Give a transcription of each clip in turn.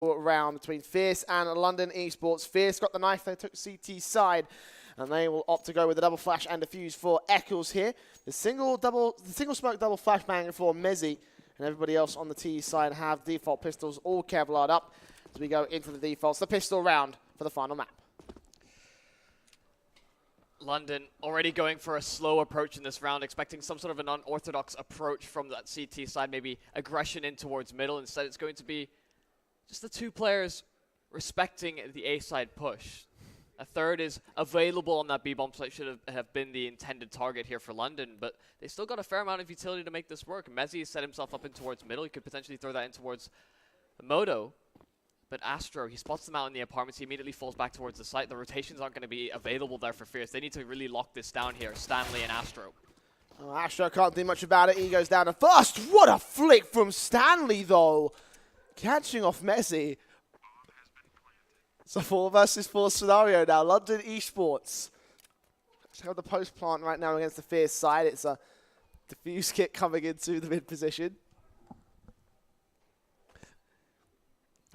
round between Fierce and London Esports. Fierce got the knife, they took CT side, and they will opt to go with the double flash and defuse for Eccles here. The single smoke double flashbang for Mezzi, and everybody else on the T side have default pistols all Kevlar'd up as we go into the defaults. The pistol round for the final map. London already going for a slow approach in this round, expecting some sort of an unorthodox approach from that CT side, maybe aggression in towards middle. Instead, it's going to be just the two players respecting the A side push. A third is available on that B bomb site, should have been the intended target here for London, but they still got a fair amount of utility to make this work. Mezzi set himself up in towards middle. He could potentially throw that in towards Moto. But Astro, he spots them out in the apartments. He immediately falls back towards the site. The rotations aren't going to be available there for Fierce. They need to really lock this down here, Stanley and Astro. Oh, Astro can't do much about it. He goes down to first. What a flick from Stanley, though. Catching off Messi. It's a 4 versus 4 scenario now. London Esports. Let's have the post plant right now against the Fierce side. It's a defuse kit coming into the mid position.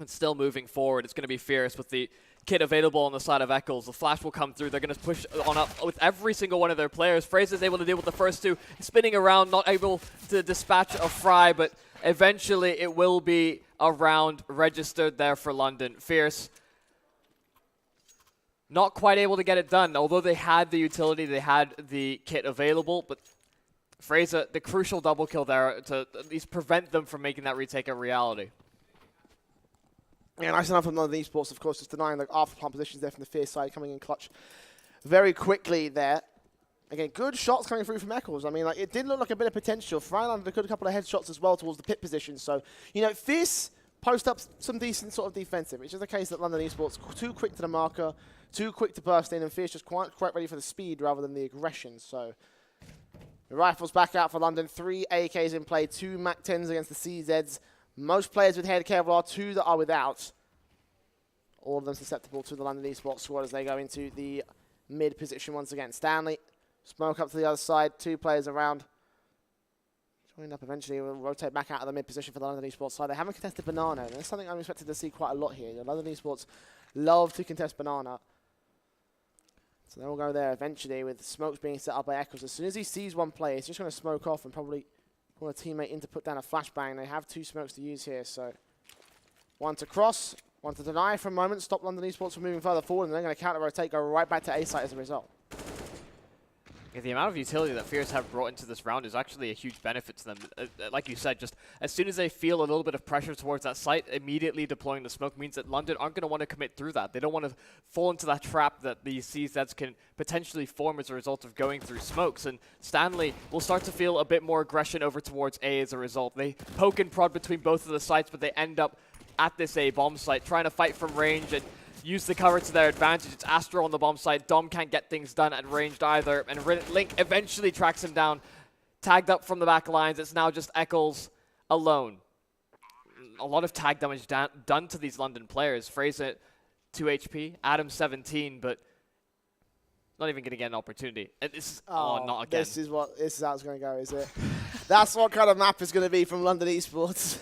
And still moving forward, it's going to be Fierce with the kit available on the side of Eccles. The flash will come through. They're going to push on up with every single one of their players. Fraser's able to deal with the first two, spinning around, not able to dispatch a Fry, but eventually it will be a round registered there for London. Fierce not quite able to get it done, although they had the utility, they had the kit available, but Fraser, the crucial double kill there to at least prevent them from making that retake a reality. Yeah, nice enough from London Esports, of course, just denying the after plant positions there from the Fierce side, coming in clutch very quickly there. Again, good shots coming through from Eccles. I mean, like, it did look like a bit of potential. Fryland had a good couple of headshots as well towards the pit position. So, you know, Fierce post up some decent sort of defensive, which is the case that London Esports too quick to the marker, too quick to burst in, and Fierce just quite ready for the speed rather than the aggression. So, the rifles back out for London. 3 AKs in play, 2 MAC-10s against the CZs. Most players with head Kevlar, 2 that are without. All of them susceptible to the London Esports squad as they go into the mid position once again. Stanley, smoke up to the other side, 2 players around. Joined up eventually, will rotate back out of the mid position for the London Esports side. They haven't contested Banana, and that's something I'm expected to see quite a lot here. The London Esports love to contest Banana. So they'll go there eventually with smokes being set up by Eccles. As soon as he sees one player, he's just going to smoke off and probably call a teammate in to put down a flashbang. They have 2 smokes to use here, so 1 to cross, 1 to deny for a moment, stop London Esports from moving further forward, and they're going to counter-rotate, go right back to A site as a result. Yeah, the amount of utility that Fierce have brought into this round is actually a huge benefit to them. Like you said, just as soon as they feel a little bit of pressure towards that site, immediately deploying the smoke means that London aren't going to want to commit through that. They don't want to fall into that trap that these CZs can potentially form as a result of going through smokes. And Stanley will start to feel a bit more aggression over towards A as a result. They poke and prod between both of the sites, but they end up at this A bomb site, trying to fight from range and use the cover to their advantage. It's Astro on the bomb site. Dom can't get things done at ranged either. And Link eventually tracks him down. Tagged up from the back lines. It's now just Eccles alone. A lot of tag damage done to these London players. Fraser, 2 HP. Adam, 17, but not even going to get an opportunity. And this is, not again. This is how it's going to go, is it? That's what kind of map is going to be from London Esports.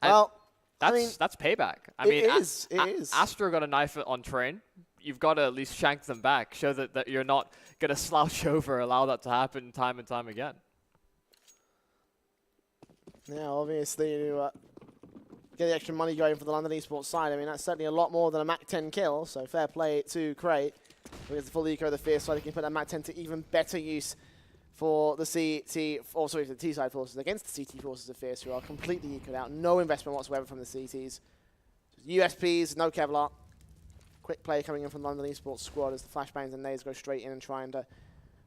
Well, That's payback. It is. Astro got a knife on train. You've got to at least shank them back. Show that you're not going to slouch over, allow that to happen time and time again. Yeah, obviously, you get the extra money going for the London Esports side. I mean, that's certainly a lot more than a MAC-10 kill, so fair play to Crate. With the full eco of the Fierce side, he can put that MAC-10 to even better use for the for the T-side forces against the CT forces of Fierce, who are completely ecoed out. No investment whatsoever from the CTs. USPs, no Kevlar. Quick play coming in from London Esports squad as the flashbangs and nades go straight in and trying to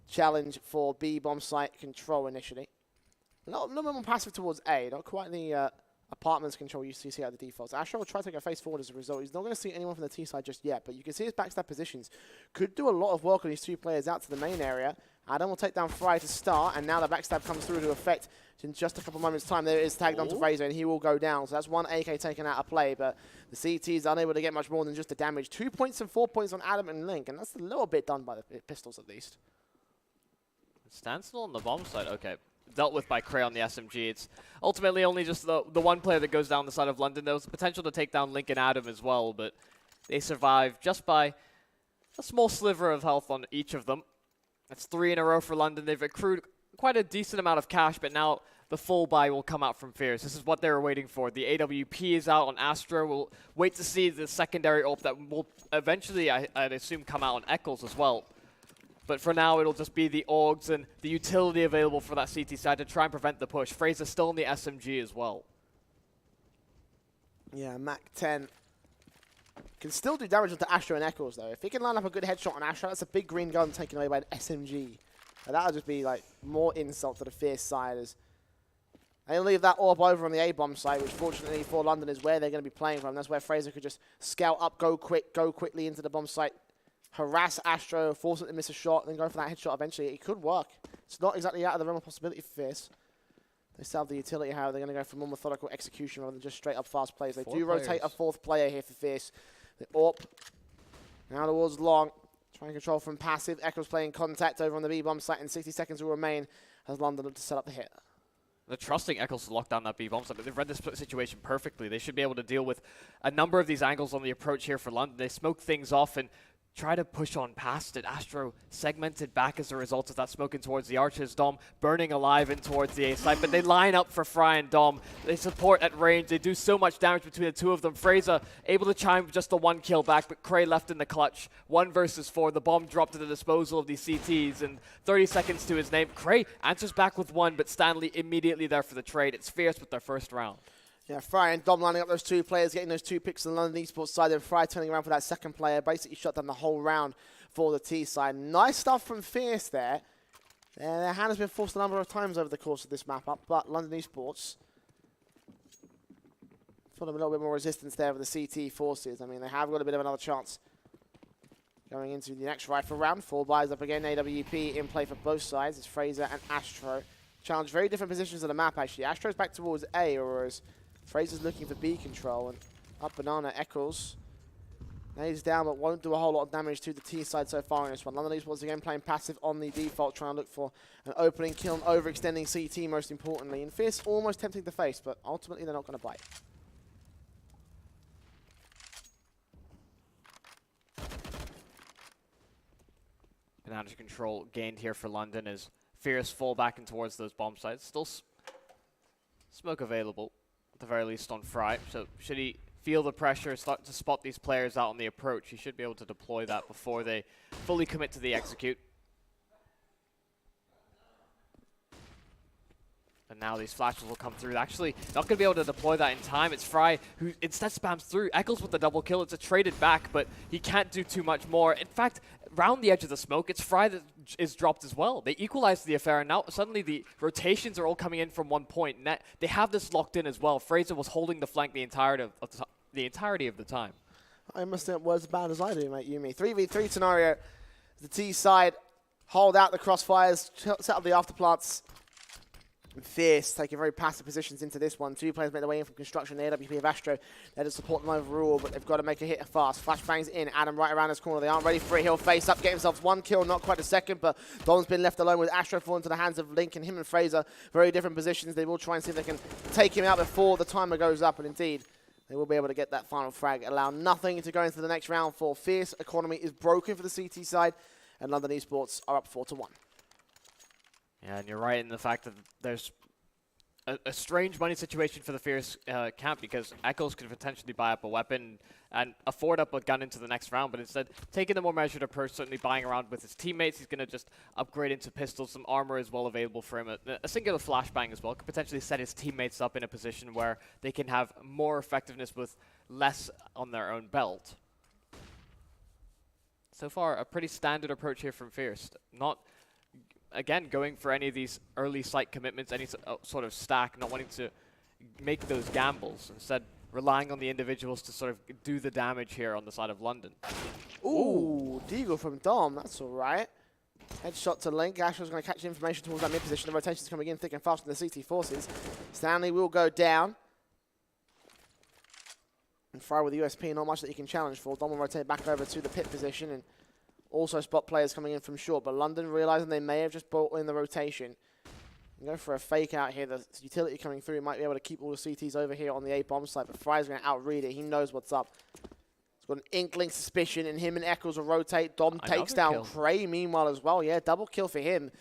challenge for B bomb site control initially. A little bit more passive towards A, not quite the apartments control you see out of the defaults. Astro will try to take a face forward as a result. He's not going to see anyone from the T side just yet, but you can see his backstab positions could do a lot of work on these 2 players out to the main area. Adam will take down Fry to start, and now the backstab comes through to effect in just a couple moments' time. There is tagged onto Fraser, and he will go down. So that's 1 AK taken out of play, but the CT's unable to get much more than just the damage. 2 points and 4 points on Adam and Link, and that's a little bit done by the pistols at least. Standstill on the bomb site, okay. dealt with by Cray on the SMG. It's ultimately only just the one player that goes down the side of London. There was the potential to take down Link and Adam as well, but they survived just by a small sliver of health on each of them. That's 3 in a row for London. They've accrued quite a decent amount of cash, but now the full buy will come out from Fierce. This is what they were waiting for. The AWP is out on Astra. We'll wait to see the secondary ult that will eventually, I'd assume, come out on Eccles as well. But for now, it'll just be the AUGs and the utility available for that CT side to try and prevent the push. Fraser still in the SMG as well. Yeah, Mac 10 can still do damage to Astra and Eccles, though. If he can line up a good headshot on Astra, that's a big green gun taken away by an SMG. But that'll just be like more insult to the Fierce side as they leave that orb over on the A-bomb site, which fortunately for London is where they're going to be playing from. That's where Fraser could just scout up, go quickly into the bomb site, harass Astro, force it to miss a shot, then go for that headshot eventually. It could work. It's not exactly out of the realm of possibility for Fierce. They still have the utility, however, they're going to go for more methodical execution rather than just straight up fast plays. They do rotate a 4th player here for Fierce. The AWP now towards long. Trying to control from passive. Echoes playing contact over on the B-bomb site, and 60 seconds will remain as London look to set up the hit. They're trusting Eccles to lock down that B-bomb site. They've read this situation perfectly. They should be able to deal with a number of these angles on the approach here for London. They smoke things off and try to push on past it. Astro segmented back as a result of that smoking towards the Archers. Dom burning alive in towards the A site, but they line up for Fry and Dom. They support at range. They do so much damage between the two of them. Fraser able to chime just the 1 kill back, but Cray left in the clutch. 1 versus 4. The bomb dropped to the disposal of these CTs, and 30 seconds to his name. Cray answers back with 1, but Stanley immediately there for the trade. It's Fierce with their first round. Yeah, Fry and Dom lining up those 2 players, getting those 2 picks on the London Esports side, and Fry turning around for that second player, basically shut down the whole round for the T side. Nice stuff from Fierce there. Their hand has been forced a number of times over the course of this map up, but London Esports feel a little bit more resistance there with the CT forces. I mean, they have got a bit of another chance going into the next rifle round. 4 buys up again, AWP in play for both sides. It's Fraser and Astro. Challenge very different positions of the map, actually. Astro's back towards A, whereas Fraser's looking for B control, and up banana Eccles. Nades down, but won't do a whole lot of damage to the T side so far in this one. London Esports again playing passive on the default, trying to look for an opening kill and overextending CT most importantly. And Fierce almost tempting the face, but ultimately they're not going to bite. Banana control gained here for London as Fierce fall back in towards those bomb sites. Still smoke available, at the very least on Fry. So should he feel the pressure, start to spot these players out on the approach, he should be able to deploy that before they fully commit to the execute. And now these flashes will come through. Actually, not going to be able to deploy that in time. It's Fry who instead spams through. Eccles with the double kill. It's a traded back, but he can't do too much more. In fact, round the edge of the smoke, it's Fry that is dropped as well. They equalized the affair, and now suddenly the rotations are all coming in from 1 point. And they have this locked in as well. Fraser was holding the flank the entirety of the time. I must think was as bad as I do, mate, Yumi. 3v3 scenario. The T side hold out the crossfires, set up the afterplants. And Fierce taking very passive positions into this one. 2 players make their way in from construction. The AWP of Astro there to support them overall, but they've got to make a hit fast. Flashbangs in. Adam right around this corner. They aren't ready for it. He'll face up, get himself 1 kill, not quite a second, but Dom's been left alone with Astro falling to the hands of Link, and him and Fraser, very different positions. They will try and see if they can take him out before the timer goes up, and indeed, they will be able to get that final frag. Allow nothing to go into the next round for Fierce. Economy is broken for the CT side, and London Esports are up 4-1. Yeah, and you're right in the fact that there's a strange money situation for the Fierce camp, because Eccles could potentially buy up a weapon and afford up a gun into the next round, but instead taking a more measured approach, certainly buying around with his teammates. He's going to just upgrade into pistols. Some armor as well available for him. A singular flashbang as well could potentially set his teammates up in a position where they can have more effectiveness with less on their own belt. So far, a pretty standard approach here from Fierce. Not, again, going for any of these early site commitments, any sort of stack, not wanting to make those gambles. Instead, relying on the individuals to sort of do the damage here on the side of London. Ooh, Deagle from Dom, that's all right. Headshot to Link. Astro's going to catch information towards that mid position. The rotation's coming in thick and fast from the CT forces. Stanley will go down. And Fry with the USP, not much that he can challenge for. Dom will rotate back over to the pit position and also spot players coming in from short. But London, realizing they may have just brought in the rotation, Go for a fake out here. The utility coming through might be able to keep all the CTs over here on the A bomb site, but Fry's going to outread it. He knows what's up. He's got an inkling suspicion, and him and Eccles will rotate. Dom takes down Cray meanwhile as well. Yeah, double kill for him.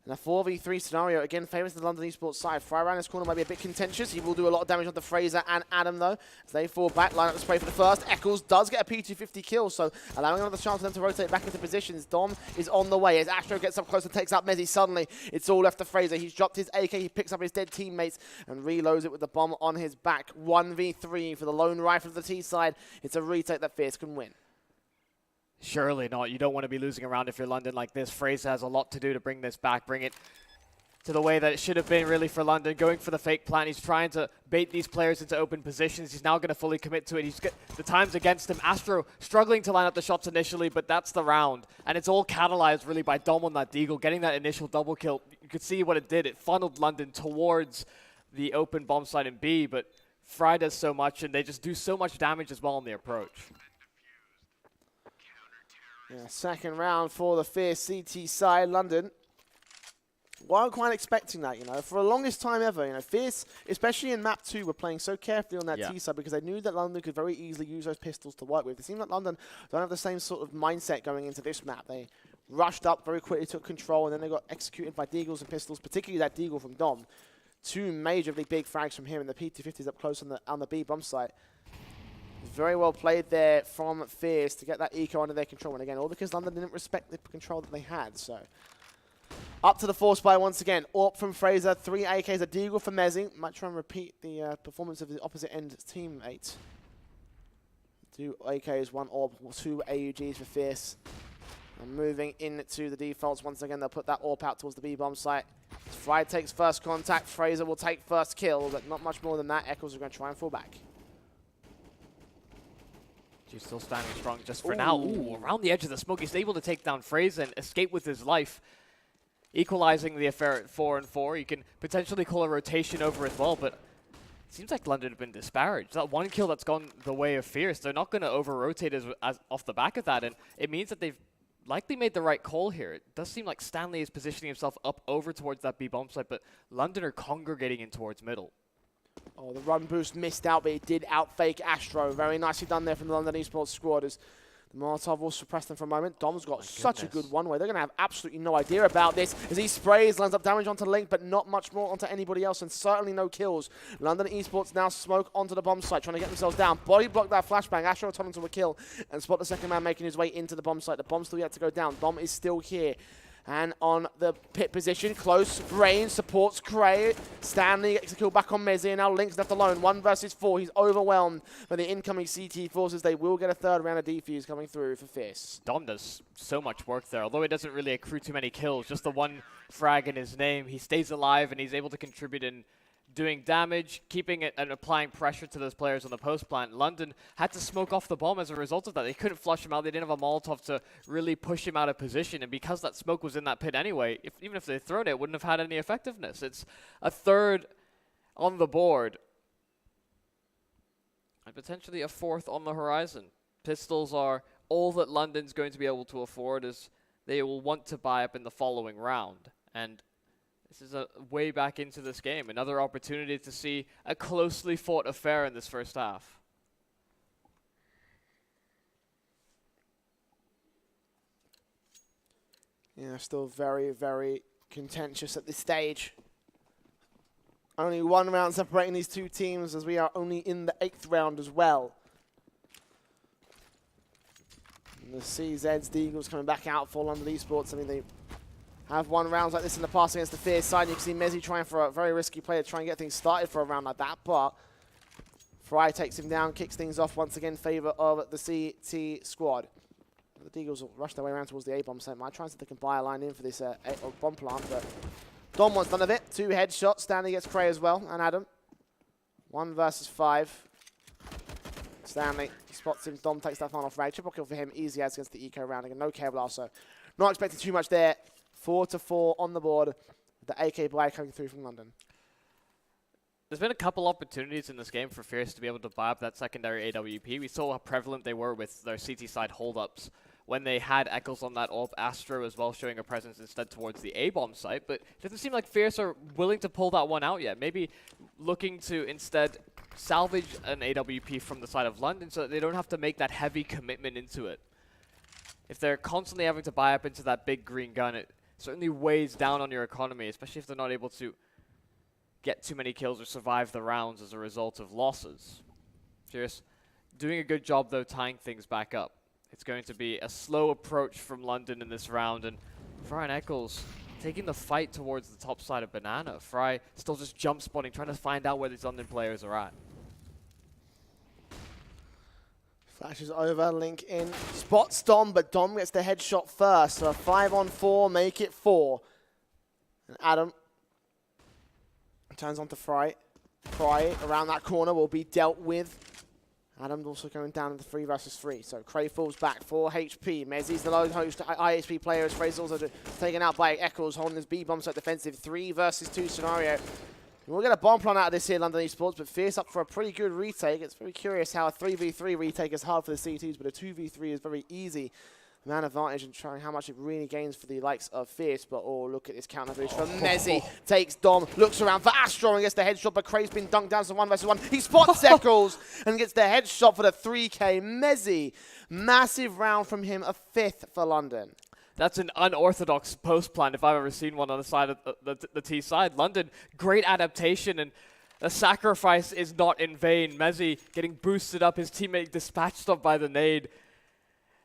And a 4v3 scenario, again, favours the London Esports side. Fry around this corner might be a bit contentious. He will do a lot of damage onto Fraser and Adam, though. As they fall back, line up the spray for the first. Eccles does get a P250 kill, so allowing another chance for them to rotate back into positions. Dom is on the way. As Astro gets up close and takes out Mezzi, suddenly it's all left to Fraser. He's dropped his AK, he picks up his dead teammates and reloads it with the bomb on his back. 1v3 for the lone rifle of the T side. It's a retake that Fierce can win. Surely not. You don't want to be losing around if you're London like this. Fraser has a lot to do to bring this back, bring it to the way that it should have been really for London. Going for the fake plant. He's trying to bait these players into open positions. He's now going to fully commit to it. He's got the time's against him. Astro struggling to line up the shots initially, but that's the round. And it's all catalyzed really by Dom on that deagle, getting that initial double kill. You could see what it did. It funneled London towards the open bomb site in B, but Fry does so much, and they just do so much damage as well on the approach. Yeah, second round for the Fierce CT side, London. Well, I'm quite expecting that, you know. For the longest time ever, you know, Fierce, especially in map 2, were playing so carefully on that T side because they knew that London could very easily use those pistols to work with. It seems like London don't have the same sort of mindset going into this map. They rushed up very quickly, took control, and then they got executed by deagles and pistols, particularly that deagle from Dom. 2 majorly big frags from him, and the P250s up close on the B bomb site. Very well played there from Fierce to get that eco under their control. And again, all because London didn't respect the control that they had. So up to the 4 spy once again. AWP from Fraser, 3 AKs, a deagle for Mezzi. Might try and repeat the performance of the opposite end teammate. 2 AKs, 1 AWP, 2 AUGs for Fierce. And moving into the defaults once again, they'll put that AWP out towards the B bomb site. Fry takes first contact. Fraser will take first kill, but not much more than that. Eccles are going to try and fall back. He's still standing strong just for now. Ooh, around the edge of the smoke, he's able to take down Fraser and escape with his life, equalizing the affair at 4-4. You can potentially call a rotation over as well, but it seems like London have been disparaged. That 1 kill that's gone the way of Fierce, they're not going to over-rotate as off the back of that, and it means that they've likely made the right call here. It does seem like Stanley is positioning himself up over towards that B bomb site, but London are congregating in towards middle. Oh, the run boost missed out, but it did outfake Astro. Very nicely done there from the London Esports squad as the Molotov will suppress them for a moment. Dom's got such a good one-way. They're going to have absolutely no idea about this as he sprays, lands up damage onto Link, but not much more onto anybody else, and certainly no kills. London Esports now smoke onto the bomb site, trying to get themselves down. Body block that flashbang. Astro turn into a kill and spot the second man making his way into the bomb site. The bomb's still yet to go down. Dom is still here. And on the pit position, close range, supports Cray. Stanley gets a kill back on Mezzi, and now Link's left alone. 1 versus 4. He's overwhelmed by the incoming CT forces. They will get a third round of defuse coming through for Fierce. Dom does so much work there, although it doesn't really accrue too many kills. Just the 1 frag in his name. He stays alive, and he's able to contribute in doing damage, keeping it and applying pressure to those players on the post plant. London had to smoke off the bomb as a result of that. They couldn't flush him out. They didn't have a Molotov to really push him out of position. And because that smoke was in that pit anyway, even if they'd thrown it, it wouldn't have had any effectiveness. It's a third on the board. And potentially a 4th on the horizon. Pistols are all that London's going to be able to afford as they will want to buy up in the following round. And this is a way back into this game. Another opportunity to see a closely fought affair in this first half. Yeah, still very, very contentious at this stage. Only 1 round separating these 2 teams as we are only in the 8th round as well. And the CZ's, the Eagles coming back out for London Esports. I mean, they have won rounds like this in the past against the Fierce side. You can see Mezzi trying for a very risky play to try and get things started for a round like that, but Fry takes him down, kicks things off once again in favor of the CT squad. The Deagles will rush their way around towards the A-bomb site. Might try and see if they can buy a line in for this bomb plant, but Dom wants none of it. 2 headshots. Stanley gets Cray as well, and Adam. 1 versus 5. Stanley spots him. Dom takes that final frag. Triple kill for him. Easy as against the eco round. Again, no Kevlar, so not expecting too much there. 4-4 on the board. The AK buy coming through from London. There's been a couple opportunities in this game for Fierce to be able to buy up that secondary AWP. We saw how prevalent they were with their CT side holdups when they had Eccles on that AWP, Astro as well showing a presence instead towards the A-bomb site, but it doesn't seem like Fierce are willing to pull that one out yet. Maybe looking to instead salvage an AWP from the side of London so that they don't have to make that heavy commitment into it. If they're constantly having to buy up into that big green gun, it certainly weighs down on your economy, especially if they're not able to get too many kills or survive the rounds as a result of losses. Fierce doing a good job, though, tying things back up. It's going to be a slow approach from London in this round, and Fry and Eccles taking the fight towards the top side of Banana. Fry still just jump spotting, trying to find out where these London players are at. Flashes over, Link in, spots Dom, but Dom gets the headshot first. So a 5-on-4, make it 4. And Adam turns on to Fry. Fry around that corner will be dealt with. Adam also going down in the 3 versus 3. So Cray falls back, 4 HP. Mezzi's the lone host IHP player as Fray's also taken out by Eccles, holding his B-bomb so defensive. 3 versus 2 scenario. We'll get a bomb plan out of this here, London Esports, but Fierce up for a pretty good retake. It's very curious how a 3v3 retake is hard for the CTs, but a 2v3 is very easy. Man advantage and trying how much it really gains for the likes of Fierce, but oh, look at this counter boost from Mezzi. Takes Dom, looks around for Astro and gets the headshot, but Cray's been dunked down to 1 versus 1. He spots Eccles and gets the headshot for the 3K. Mezzi, massive round from him, a 5th for London. That's an unorthodox post plan if I've ever seen one on the side of the T side. London, great adaptation, and the sacrifice is not in vain. Mezzi getting boosted up, his teammate dispatched up by the nade.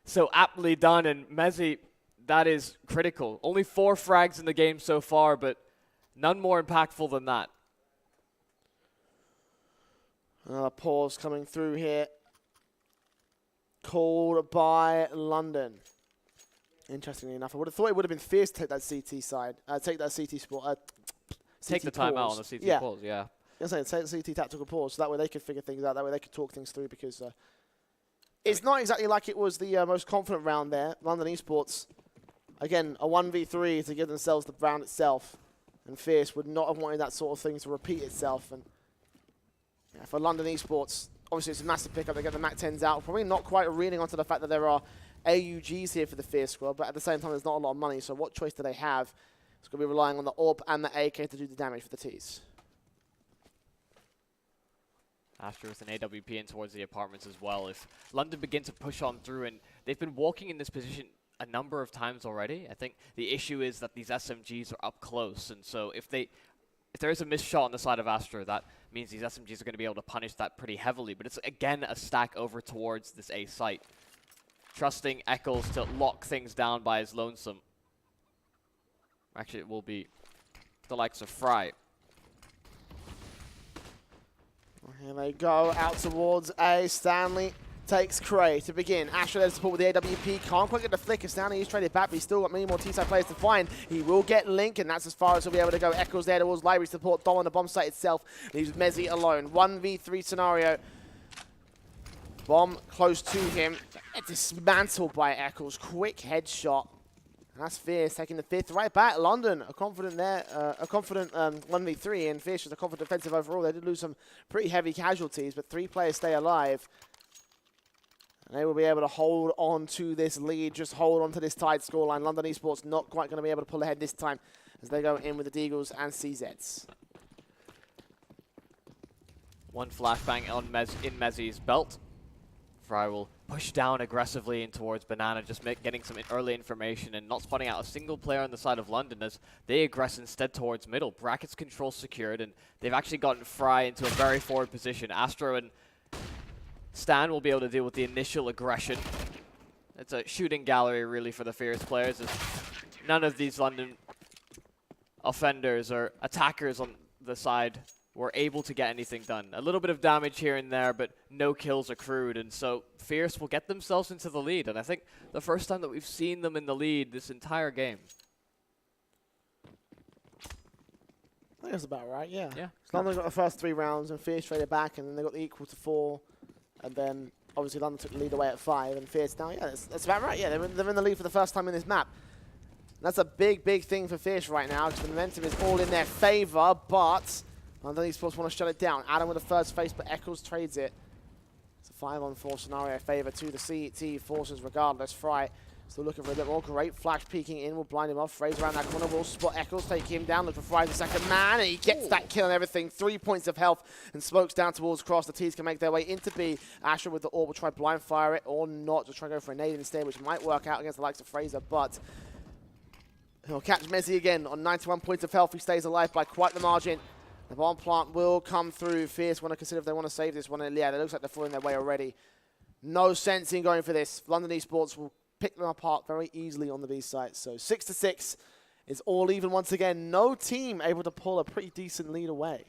So aptly done, and Mezzi, that is critical. Only 4 frags in the game so far, but none more impactful than that. Another pause coming through here. Called by London. Interestingly enough, I would have thought it would have been Fierce to take that CT side. Take that CT sport. Take the time out on the CT pause, yeah. I was saying, take the CT tactical pause, so that way they could figure things out, that way they could talk things through, because it's not exactly like it was the most confident round there. London Esports, again, a 1v3 to give themselves the round itself, and Fierce would not have wanted that sort of thing to repeat itself. And yeah, for London Esports, obviously it's a massive pickup. They get the MAC-10s out, probably not quite reading onto the fact that there are AUGs here for the Fierce squad, but at the same time there's not a lot of money, so what choice do they have? It's going to be relying on the AWP and the AK to do the damage for the Ts. After with an AWP in towards the apartments as well, if London begin to push on through, and they've been walking in this position a number of times already. I think the issue is that these SMGs are up close, and so if there is a missed shot on the side of Astra, that means these SMGs are going to be able to punish that pretty heavily, but it's again a stack over towards this A site. Trusting Eccles to lock things down by his lonesome. Actually, it will be the likes of Fry. Here they go, out towards A. Stanley takes Cray to begin. Asher there to support with the AWP. Can't quite get the flicker. Stanley is traded back, but he's still got many more T-side players to find. He will get Link, and that's as far as he'll be able to go. Eccles there towards Library to support Dom on the bomb site itself. Leaves Mezzi alone. 1v3 scenario. Bomb close to him. Dismantled by Eccles. Quick headshot. And that's Fierce taking the 5th right back. London, a confident there, a confident 1v3, and Fierce was a confident defensive overall. They did lose some pretty heavy casualties, but 3 players stay alive. And they will be able to hold on to this lead, just hold on to this tied scoreline. London Esports not quite going to be able to pull ahead this time as they go in with the Deagles and CZs. One flashbang on in Mezzi's belt. Fry will push down aggressively in towards Banana, just getting some early information and not spotting out a single player on the side of London as they aggress instead towards middle. Brackets control secured, and they've actually gotten Fry into a very forward position. Astro and Stan will be able to deal with the initial aggression. It's a shooting gallery really for the Fierce players, as none of these London offenders or attackers on the side were able to get anything done. A little bit of damage here and there, but no kills accrued, and so Fierce will get themselves into the lead, and I think the first time that we've seen them in the lead this entire game. I think that's about right, yeah. Yeah. So London got the first 3 rounds, and Fierce traded back, and then they got the equal to 4, and then obviously London took the lead away at 5, and Fierce now, yeah, that's about right, yeah. They're in the lead for the first time in this map. And that's a big, big thing for Fierce right now, because the momentum is all in their favor, but London Esports want to shut it down. Adam with the first face, but Eccles trades it. It's a 5-on-4 scenario favor to the CT forces regardless. Fry Still looking for a bit more. Great flash peeking in will blind him off. Fraser around that corner will spot Eccles, take him down. Look for Fry the second man, and he gets that kill and everything. 3 points of health and smokes down towards Cross. The T's can make their way into B. Asher with the orb will try blind fire it or not. Just try to go for a nade instead, which might work out against the likes of Fraser, but he'll catch Messi again on 91 points of health. He stays alive by quite the margin. The bomb plant will come through. Fierce want to consider if they want to save this one. And yeah, it looks like they're falling their way already. No sense in going for this. London Esports will pick them apart very easily on the B site. So 6-6 is all even once again. No team able to pull a pretty decent lead away.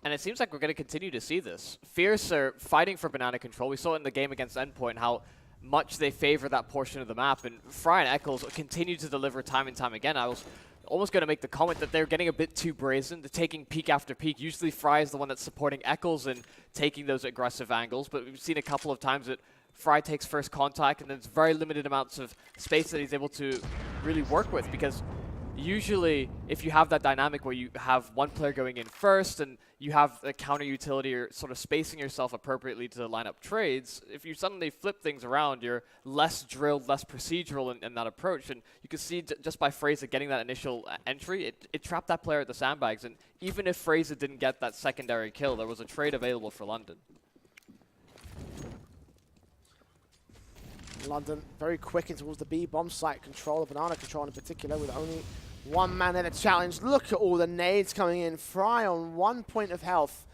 And it seems like we're going to continue to see this. Fierce are fighting for banana control. We saw it in the game against Endpoint how much they favor that portion of the map. And Fry and Eccles continue to deliver time and time again. I was almost going to make the comment that they're getting a bit too brazen. They're taking peak after peak. Usually Fry is the one that's supporting Eccles and taking those aggressive angles. But we've seen a couple of times that Fry takes first contact, and there's very limited amounts of space that he's able to really work with, because usually if you have that dynamic where you have one player going in first and you have a counter utility or sort of spacing yourself appropriately to line up trades, if you suddenly flip things around, you're less drilled, less procedural in that approach. And you can see just by Fraser getting that initial entry, it trapped that player at the sandbags. And even if Fraser didn't get that secondary kill, there was a trade available for London. London very quick in towards the B bomb site control, the banana control in particular, with only one man in a challenge. Look at all the nades coming in. Fry on 1 point of health.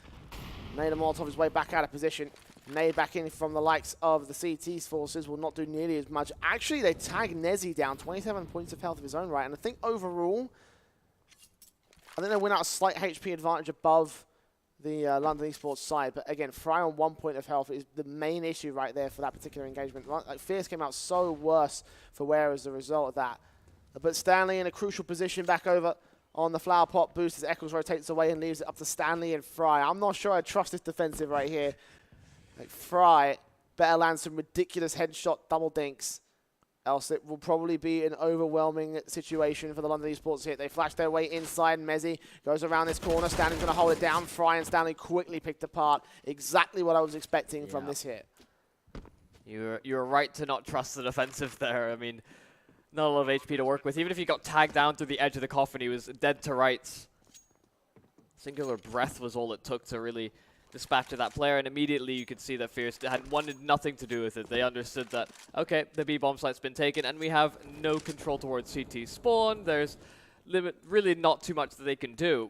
Made a Molotov his way back out of position. Nade back in from the likes of the CT's forces will not do nearly as much. Actually, they tag Nezzy down, 27 points of health of his own right. And I think overall, I think they win out a slight HP advantage above the London Esports side. But again, Fry on 1 point of health is the main issue right there for that particular engagement. Like, Fierce came out so worse for Wear as a result of that. But Stanley in a crucial position back over on the flower pot boost as Eccles rotates away and leaves it up to Stanley and Fry. I'm not sure I trust this defensive right here. Like, Fry better land some ridiculous headshot double dinks, else it will probably be an overwhelming situation for the London Esports here. They flash their way inside. Mezzi goes around this corner. Stanley's going to hold it down. Fry and Stanley quickly picked apart. Exactly what I was expecting from this hit. You're right to not trust the defensive there. I mean, not a lot of HP to work with. Even if he got tagged down to the edge of the coffin, he was dead to rights. Singular breath was all it took to really dispatch of that player, and immediately you could see that Fierce had wanted nothing to do with it. They understood that, okay, the B bomb site's been taken, and we have no control towards CT spawn. There's really not too much that they can do.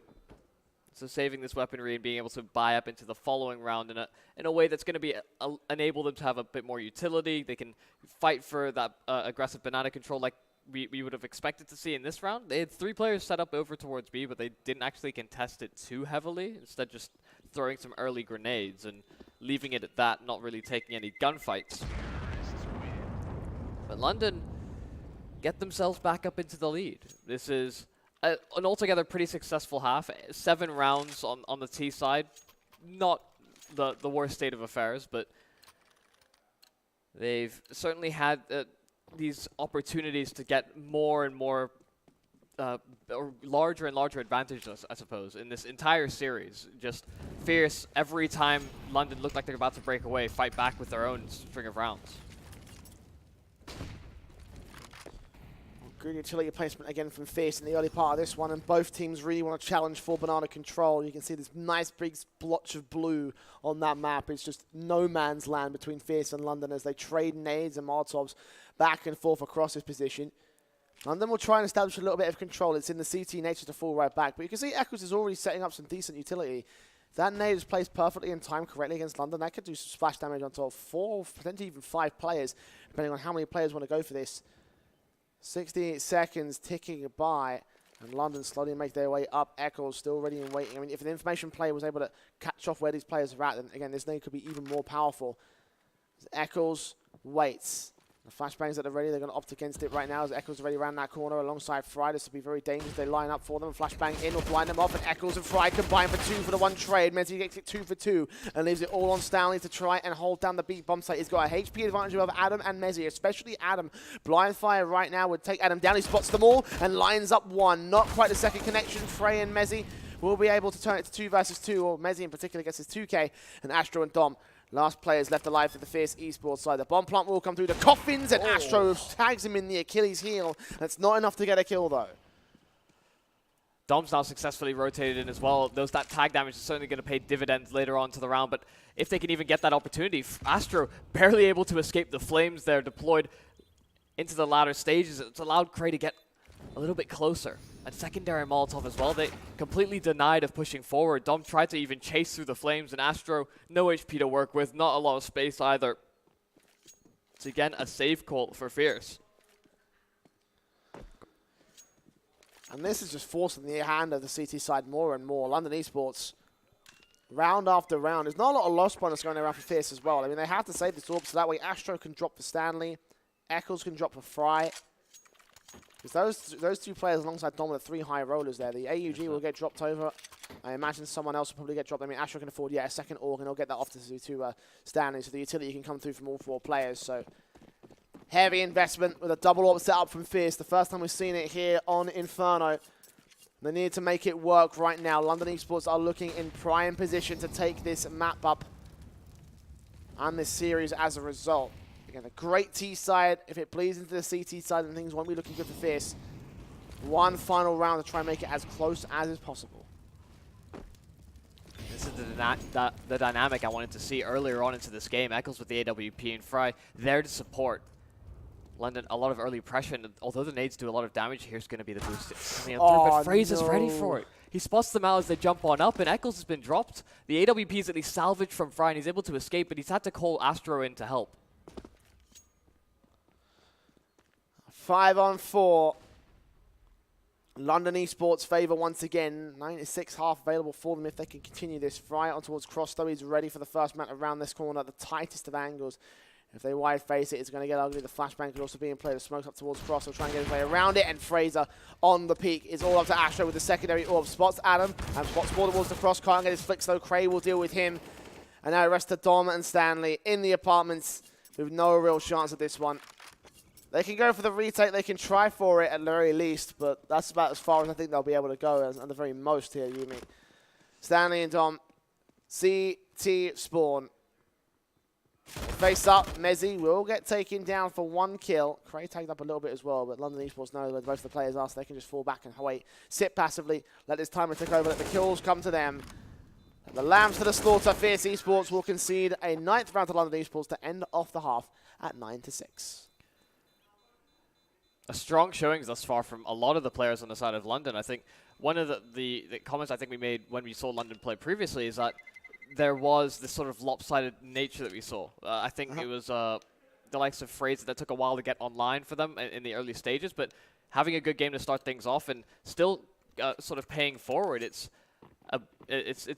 So saving this weaponry and being able to buy up into the following round in a way that's going to be enable them to have a bit more utility. They can fight for that aggressive banana control like we would have expected to see in this round. They had 3 players set up over towards B, but they didn't actually contest it too heavily. Instead, just throwing some early grenades and leaving it at that, not really taking any gunfights. But London get themselves back up into the lead. This is an altogether pretty successful half. 7 rounds on the T side. Not the worst state of affairs, but they've certainly had these opportunities to get more and more or larger and larger advantages, I suppose, in this entire series. Just Fierce, every time London looked like they're about to break away, fight back with their own string of rounds. Good utility placement again from Fierce in the early part of this one, and both teams really want to challenge for banana control. You can see this nice big splotch of blue on that map. It's just no man's land between Fierce and London as they trade nades and Molotovs back and forth across this position. London will try and establish a little bit of control. It's in the CT nature to fall right back. But you can see Eccles is already setting up some decent utility. If that nade is placed perfectly and timed correctly against London, that could do some splash damage on top of 4, potentially even 5 players, depending on how many players want to go for this. 68 seconds ticking by, and London slowly make their way up. Eccles still ready and waiting. I mean, if an information player was able to catch off where these players are at, then again, this nade could be even more powerful. Eccles waits. The flashbangs that are ready, they're going to opt against it right now as Eccles already around that corner alongside Fry. This will be very dangerous. They line up for them. Flashbang in will blind them off, and Eccles and Fry combine for 2 for the 1 trade. Mezzi gets it 2 for 2 and leaves it all on Stanley to try and hold down the beat bomb site. He's got a HP advantage above Adam and Mezzi, especially Adam. Blind fire right now would take Adam down. He spots them all and lines up 1. Not quite the second connection. Frey and Mezzi will be able to turn it to 2 versus 2, or Mezzi in particular gets his 2K, and Astro and Dom Last players left alive for the Fierce Esports side. The bomb plant will come through the coffins, and Astro tags him in the Achilles heel. That's not enough to get a kill, though. Dom's now successfully rotated in as well. That tag damage is certainly going to pay dividends later on to the round, but if they can even get that opportunity, Astro barely able to escape the flames there, deployed into the latter stages. It's allowed Cray to get a little bit closer. And secondary Molotov as well. They completely denied of pushing forward. Dom tried to even chase through the flames, and Astro, no HP to work with, not a lot of space either. So again, a save call for Fierce. And this is just forcing the hand of the CT side more and more. London Esports, round after round. There's not a lot of loss bonus going around for Fierce as well. I mean, they have to save this orb so that way Astro can drop for Stanley. Eccles can drop for Fry. Because those two players alongside Dom are the 3 high rollers there. The AUG will get dropped over. I imagine someone else will probably get dropped. I mean, Astro can afford, a second org, and he'll get that off to Stanley. So the utility can come through from all 4 players. So heavy investment with a double orb set up from Fierce. The first time we've seen it here on Inferno. They need to make it work right now. London Esports are looking in prime position to take this map up and this series as a result. Again, a great T side. If it bleeds into the CT side, then things won't be looking good for Fierce. One final round to try and make it as close as is possible. This is the dynamic I wanted to see earlier on into this game. Eccles with the AWP and Fry there to support London. A lot of early pressure, and although the nades do a lot of damage, here's going to be the boost coming up through, but Fraser's ready for it. He spots them out as they jump on up, and Eccles has been dropped. The AWP is at least salvaged from Fry, and he's able to escape, but he's had to call Astro in to help. 5-on-4. London Esports favor once again. 96 half available for them if they can continue this. Fry on towards Cross, though. He's ready for the first man around this corner, the tightest of angles. If they wide face it, it's going to get ugly. The flashbang could also be in play. The smoke's up towards Cross. They'll try and get his way around it, and Fraser on the peak. It's all up to Astro with the secondary orb. Spots Adam, and spots more towards the Cross. Can't get his flicks, though. Cray will deal with him. And now the rest of Dom and Stanley in the apartments with no real chance at this one. They can go for the retake. They can try for it at the very least, but that's about as far as I think they'll be able to go at the very most here, Yumi. Stanley and Dom. CT spawn. Face up. Mezzi will get taken down for 1 kill. Cray tagged up a little bit as well, but London Esports know where both the players are, so they can just fall back and wait. Sit passively. Let this timer take over. Let the kills come to them. The lambs to the slaughter. Fierce Esports will concede a 9th round to London Esports to end off the half at 9-6. A strong showing thus far from a lot of the players on the side of London. I think one of the comments I think we made when we saw London play previously is that there was this sort of lopsided nature that we saw. I think it was the likes of Fraser that took a while to get online for them in the early stages, but having a good game to start things off and still sort of paying forward. It's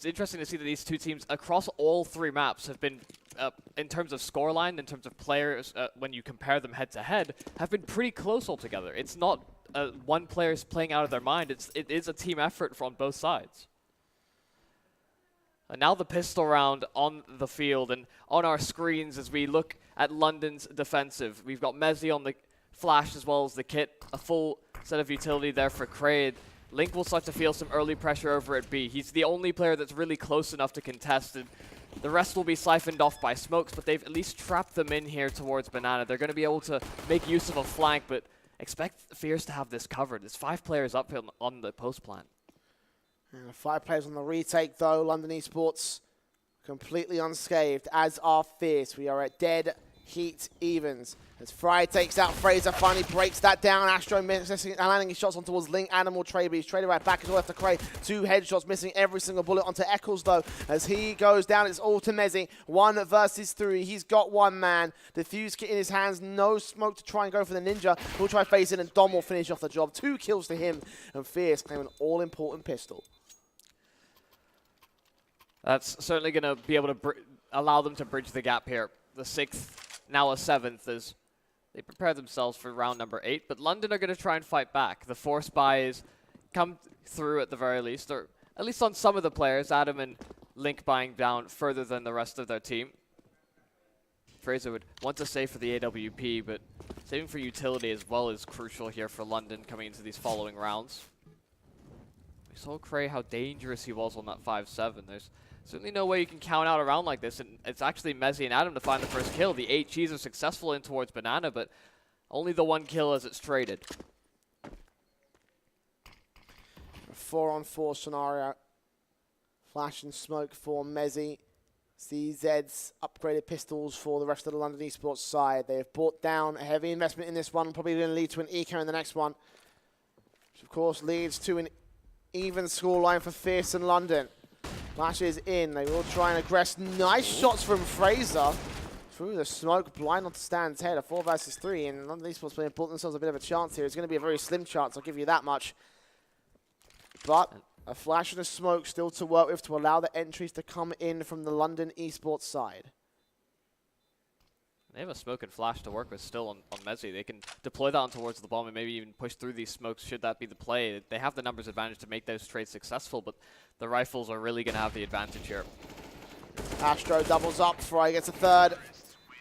interesting to see that these two teams across all 3 maps have been, in terms of scoreline, in terms of players, when you compare them head to head, have been pretty close altogether. It's not one player's playing out of their mind. It is a team effort from both sides. And now the pistol round on the field and on our screens as we look at London's defensive. We've got Mezzi on the flash as well as the kit, a full set of utility there for Cray. Link will start to feel some early pressure over at B. He's the only player that's really close enough to contest, and the rest will be siphoned off by smokes, but they've at least trapped them in here towards Banana. They're going to be able to make use of a flank, but expect Fierce to have this covered. There's 5 players up on the post plant. 5 players on the retake, though. London Esports completely unscathed, as are Fierce. We are at dead heat evens. As Fry takes out Fraser, finally breaks that down. Astro missing, landing his shots on towards Link. Animal trade, but he's traded right back as well after Cray. 2 headshots, missing every single bullet onto Eccles, though. As he goes down, it's all to Mezzi. 1 versus 3. He's got 1 man. Diffuse kit in his hands. No smoke to try and go for the ninja. He'll try facing, and Dom will finish off the job. 2 kills to him, and Fierce claim an all-important pistol. That's certainly going to be able to allow them to bridge the gap here. The 6th, now a 7th, as they prepare themselves for round number 8. But London are going to try and fight back. The force buys come through at the very least, or at least on some of the players. Adam and Link buying down further than the rest of their team. Fraser would want to save for the AWP, but saving for utility as well is crucial here for London coming into these following rounds. We saw Cray how dangerous he was on that 5-7. There's certainly no way you can count out a round like this, and it's actually Mezzi and Adam to find the first kill. The 8 Gs are successful in towards Banana, but only the 1 kill as it's traded. A 4-on-4 scenario. Flash and smoke for Mezzi. CZ's upgraded pistols for the rest of the London Esports side. They've brought down a heavy investment in this one, probably going to lead to an eco in the next one, which of course leads to an even scoreline for Fierce and London. Flash is in. They will try and aggress. Nice shots from Fraser through the smoke, blind onto Stan's head. A 4 versus 3, and London Esports have bought themselves a bit of a chance here. It's going to be a very slim chance, I'll give you that much. But a flash and a smoke still to work with to allow the entries to come in from the London Esports side. They have a smoke and flash to work with still on Mezzi. They can deploy that on towards the bomb and maybe even push through these smokes should that be the play. They have the numbers advantage to make those trades successful, but the rifles are really going to have the advantage here. Astro doubles up, Fry gets a third.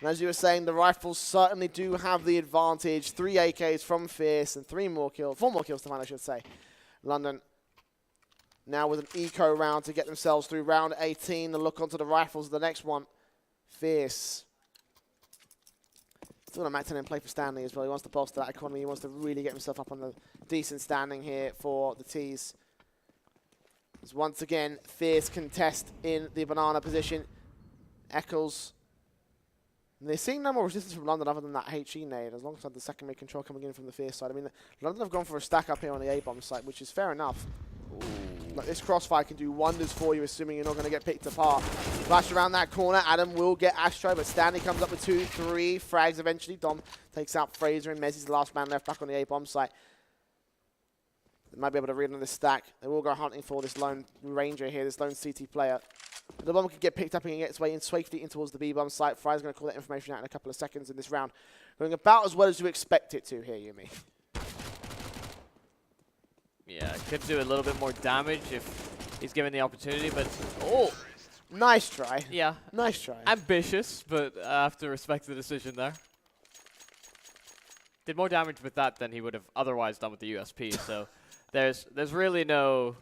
And as you were saying, the rifles certainly do have the advantage. 3 AKs from Fierce and 4 more kills to find, I should say. London now with an eco round to get themselves through round 18. The look onto the rifles, the next one. Fierce. Still a Mac 10 in play for Stanley as well. He wants to bolster that economy. He wants to really get himself up on the decent standing here for the T's. As once again, Fierce contest in the banana position. Eccles. And they're seeing no more resistance from London other than that HE nade, as long as the secondary control coming in from the Fierce side. I mean, London have gone for a stack up here on the A-bomb site, which is fair enough. Like, this crossfire can do wonders for you, assuming you're not going to get picked apart. Flash around that corner. Adam will get Astro, but Stanley comes up with 2, 3 frags eventually. Dom takes out Fraser, and Mezzi's the last man left back on the A-bomb site. They might be able to read on this stack. They will go hunting for this lone ranger here, this lone CT player. The bomb could get picked up and get its way in safely in towards the B-bomb site. Fry's going to call that information out in a couple of seconds in this round. Going about as well as you expect it to here, Yumi. Yeah, could do a little bit more damage if he's given the opportunity, but oh! Nice try. Yeah. Nice try. Ambitious, but I have to respect the decision there. Did more damage with that than he would have otherwise done with the USP, so there's really no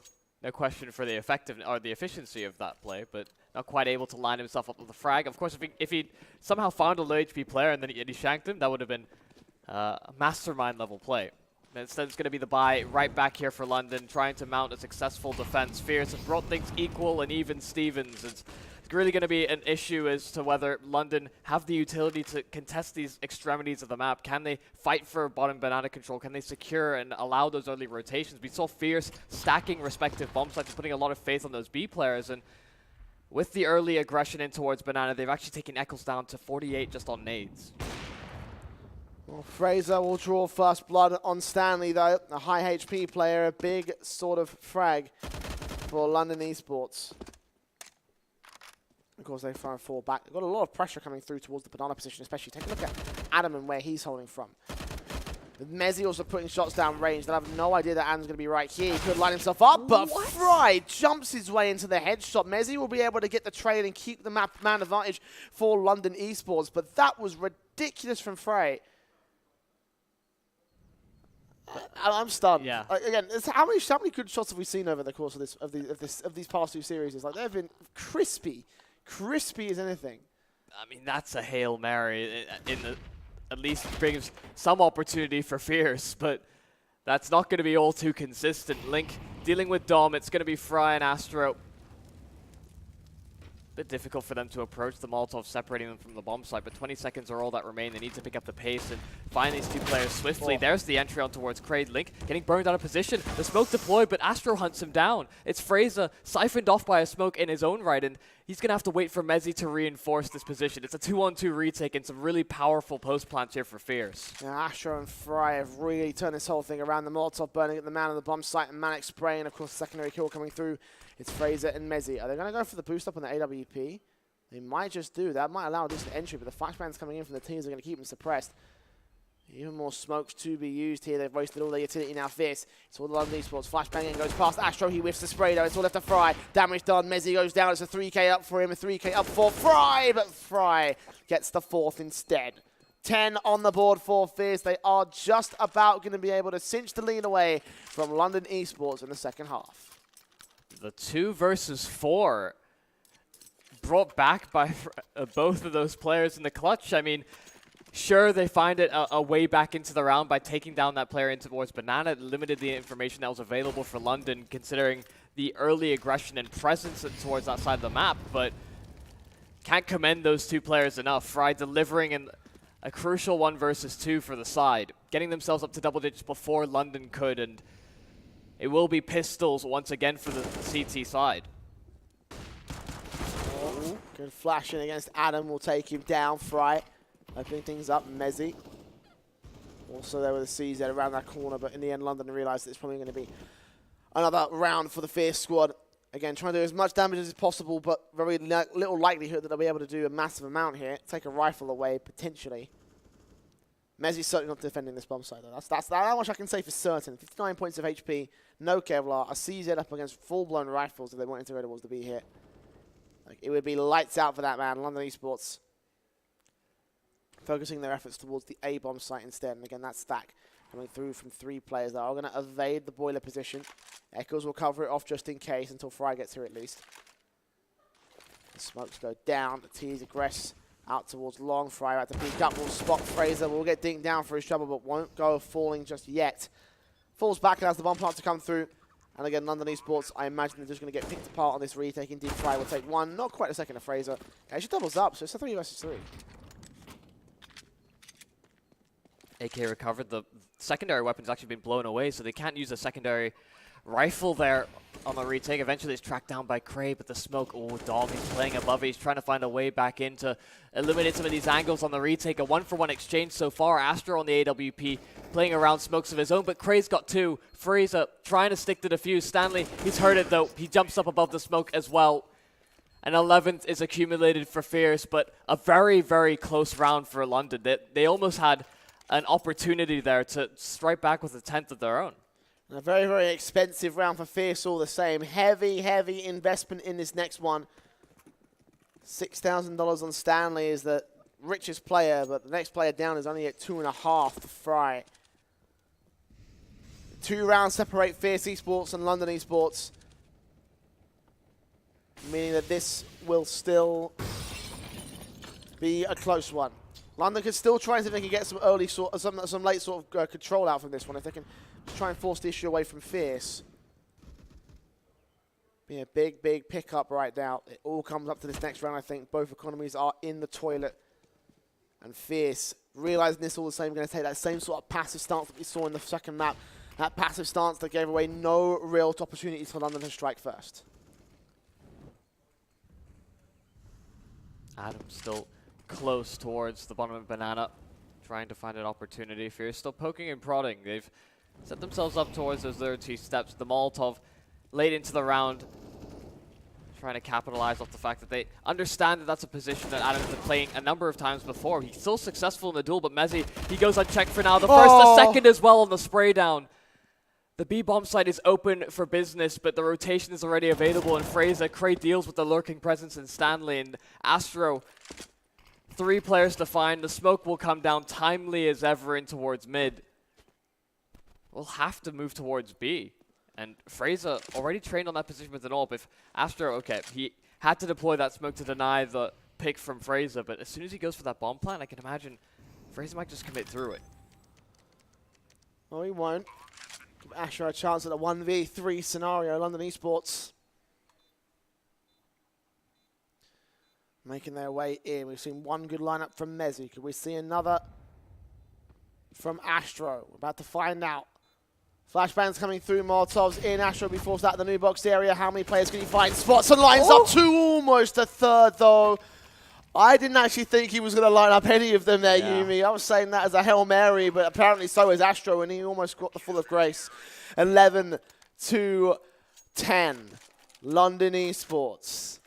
question for the effectiveness or the efficiency of that play, but not quite able to line himself up with the frag. Of course, if he somehow found a low HP player and then he shanked him, that would have been a mastermind level play. Instead, it's going to be the buy right back here for London, trying to mount a successful defense. Fierce has brought things equal and even Stevens. It's really going to be an issue as to whether London have the utility to contest these extremities of the map. Can they fight for bottom banana control? Can they secure and allow those early rotations? We saw Fierce stacking respective bomb sites and putting a lot of faith on those B players. And with the early aggression in towards banana, they've actually taken Eccles down to 48 just on nades. Well, Fraser will draw first blood on Stanley, though. A high HP player, a big sort of frag for London Esports. Of course, they fall back. They've got a lot of pressure coming through towards the banana position, especially. Take a look at Adam and where he's holding from. With Mezzi also putting shots down range. They'll have no idea that Adam's going to be right here. He could line himself up, but Fry jumps his way into the headshot. Mezzi will be able to get the trade and keep the man advantage for London Esports, but that was ridiculous from Fry. I'm stunned. Yeah. Again, how many good shots have we seen over the course of these past 2 series? It's like they've been crispy as anything. I mean, that's a Hail Mary. At least brings some opportunity for Fierce, but that's not going to be all too consistent. Link dealing with Dom. It's going to be Fry and Astro. Bit difficult for them to approach the Molotov, separating them from the bomb site, but 20 seconds are all that remain. They need to pick up the pace and find these 2 players swiftly. There's the entry on towards Kraid. Link getting burned out of position. The smoke deployed, but Astro hunts him down. It's Fraser siphoned off by a smoke in his own right, and he's going to have to wait for Mezzi to reinforce this position. It's a 2-on-2 retake and some really powerful post plants here for Fierce. Yeah, Astro and Fry have really turned this whole thing around. The Molotov burning at the man on the bomb site and Manic spraying, and of course the secondary kill coming through. It's Fraser and Mezzi. Are they going to go for the boost up on the AWP? They might just do. That might allow a decent entry, but the flashbangs coming in from the teams are going to keep them suppressed. Even more smokes to be used here. They've wasted all their utility now. Fierce. It's all the London Esports. Flashbang in goes past Astro. He whiffs the spray though. It's all left to Fry. Damage done. Mezzi goes down. It's a 3k up for him. A 3k up for Fry. But Fry gets the 4th instead. 10 on the board for Fierce. They are just about going to be able to cinch the lead away from London Esports in the second half. The 2 versus 4. brought back by both of those players in the clutch. I mean, sure, they find it a way back into the round by taking down that player into towards Banana. It limited the information that was available for London, considering the early aggression and presence towards that side of the map, but can't commend those two players enough. Fry delivering in a crucial 1 versus 2 for the side, getting themselves up to double digits before London could, and it will be pistols once again for the CT side. Oh, good flash in against Adam, will take him down. Fry opening things up. Mezzi also there with the CZ around that corner, but in the end London realised that it's probably going to be another round for the Fierce squad. Again, trying to do as much damage as possible, but very little likelihood that they'll be able to do a massive amount here. Take a rifle away, potentially. Mezzi's certainly not defending this bomb site, though. That's that much I can say for certain. 59 points of HP, no Kevlar, a CZ up against full-blown rifles if they wanted to go towards the B hit. Like, it would be lights out for that man. London Esports focusing their efforts towards the A bomb site instead. And again, that stack coming through from 3 players that are going to evade the boiler position. Echoes will cover it off just in case until Fry gets here at least. The smokes go down. The T's aggress out towards long. Fry about to peek up. Will spot Fraser. Will get dinked down for his trouble, but won't go falling just yet. Falls back and has the bomb plant to come through. And again, London Esports, I imagine they're just going to get picked apart on this retake. Indeed, Fry will take 1. Not quite a second of Fraser. Yeah, she doubles up, so it's a 3 versus 3. AK recovered. The secondary weapon's actually been blown away, so they can't use a secondary rifle there on the retake. Eventually it's tracked down by Cray, but the smoke, oh, Dom, he's playing above it. He's trying to find a way back in to eliminate some of these angles on the retake. A 1-for-1 exchange so far. Astro on the AWP playing around smokes of his own, but Cray's got 2. Fraser trying to stick to the fuse. Stanley, he's heard it though. He jumps up above the smoke as well. An 11th is accumulated for Fierce, but a very, very close round for London. They almost had an opportunity there to strike back with a 10th of their own. And a very, very expensive round for Fierce all the same. Heavy, heavy investment in this next one. $6,000 on Stanley is the richest player, but the next player down is only at 2.5 to Fry. 2 rounds separate Fierce Esports and London Esports, meaning that this will still be a close one. London can still try and see if they can get some early some late sort of control out from this one. If they can try and force the issue away from Fierce. Be a big, big pickup right now. It all comes up to this next round, I think. Both economies are in the toilet. And Fierce, realizing this all the same, going to take that same sort of passive stance that we saw in the second map. That passive stance that gave away no real opportunities for London to strike first. Adam still close towards the bottom of Banana, trying to find an opportunity. Fierce still poking and prodding. They've set themselves up towards those other 2 steps. The Molotov late into the round, trying to capitalize off the fact that they understand that that's a position that Adam's been playing a number of times before. He's still successful in the duel, but Mezzi, he goes unchecked for now. The first, the second as well on the spray down. The B-bomb site is open for business, but the rotation is already available, and Fraser, Cray deals with the lurking presence in Stanley, and Astro, 3 players to find. The smoke will come down timely as ever in towards mid. We'll have to move towards B. And Fraser already trained on that position with an AWP. If Astro, okay, he had to deploy that smoke to deny the pick from Fraser, but as soon as he goes for that bomb plant, I can imagine Fraser might just commit through it. No, he won't. Give Astro a chance at a 1v3 scenario. London Esports making their way in. We've seen one good lineup from Mezzi. Could we see another from Astro? We're about to find out. Flashbangs coming through, Molotovs in. Astro will be forced out of the new box area. How many players can he find? Spots and lines up 2, almost a third though. I didn't actually think he was going to line up any of them there, Yumi. I was saying that as a Hail Mary, but apparently so is Astro, and he almost got the full of grace. 11 to 10. London Esports.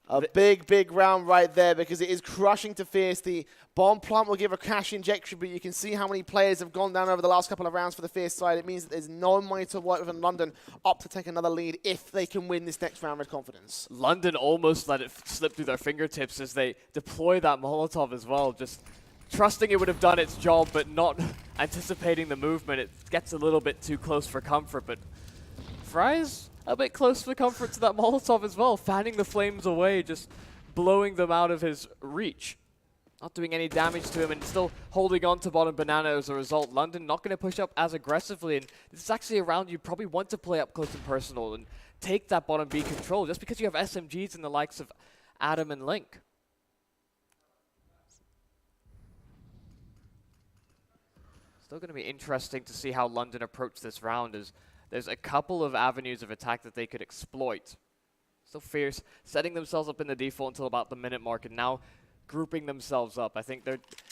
A big, big round right there because it is crushing to Fierce. The bomb plant will give a cash injection, but you can see how many players have gone down over the last couple of rounds for the Fierce side. It means that there's no money to work with in London up to take another lead if they can win this next round with confidence. London almost let it slip through their fingertips as they deploy that Molotov as well, just trusting it would have done its job, but not anticipating the movement. It gets a little bit too close for comfort, but Fry's a bit close for comfort to that Molotov as well, fanning the flames away, just blowing them out of his reach. Not doing any damage to him and still holding on to bottom banana as a result. London not going to push up as aggressively, and this is actually a round you probably want to play up close and personal and take that bottom B control just because you have SMGs in the likes of Adam and Link. Still going to be interesting to see how London approach this round, as there's a couple of avenues of attack that they could exploit. Still Fierce setting themselves up in the default until about the minute mark, and now grouping themselves up. I think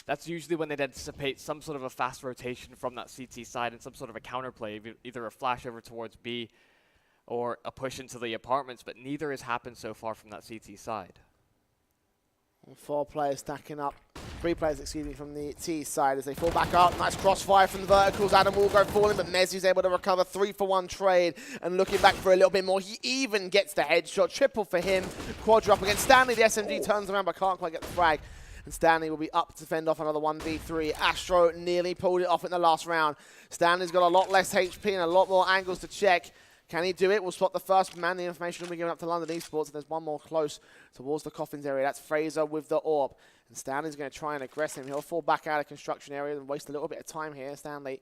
that's usually when they'd anticipate some sort of a fast rotation from that CT side and some sort of a counterplay, either a flash over towards B or a push into the apartments, but neither has happened so far from that CT side. 4 players stacking up. 3 players, excuse me, from the T side as they fall back up. Nice crossfire from the verticals. Adam will go falling, but Mezzi's able to recover. 3-for-1 trade and looking back for a little bit more. He even gets the headshot. Triple for him. Quadra up against Stanley. The SMG turns around but can't quite get the frag. And Stanley will be up to fend off another 1v3. Astro nearly pulled it off in the last round. Stanley's got a lot less HP and a lot more angles to check. Can he do it? We'll spot the first man. The information will be given up to London Esports, and there's one more close towards the coffins area. That's Fraser with the AWP. And Stanley's going to try and aggress him. He'll fall back out of construction area and waste a little bit of time here. Stanley